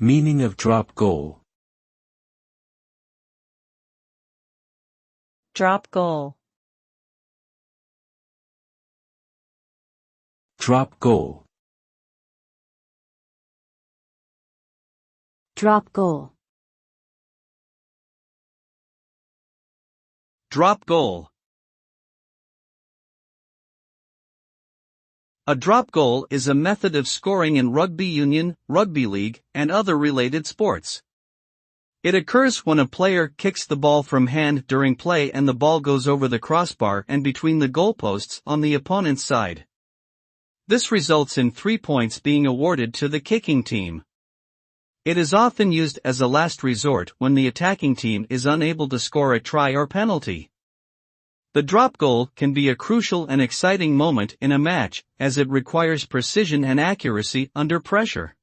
Meaning of drop goal. Drop goal. Drop goal. Drop goal. Drop goal. A drop goal is a method of scoring in rugby union, rugby league, and other related sports. It occurs when a player kicks the ball from hand during play and the ball goes over the crossbar and between the goalposts on the opponent's side. This results in 3 points being awarded to the kicking team. It is often used as a last resort when the attacking team is unable to score a try or penalty. The drop goal can be a crucial and exciting moment in a match, as it requires precision and accuracy under pressure.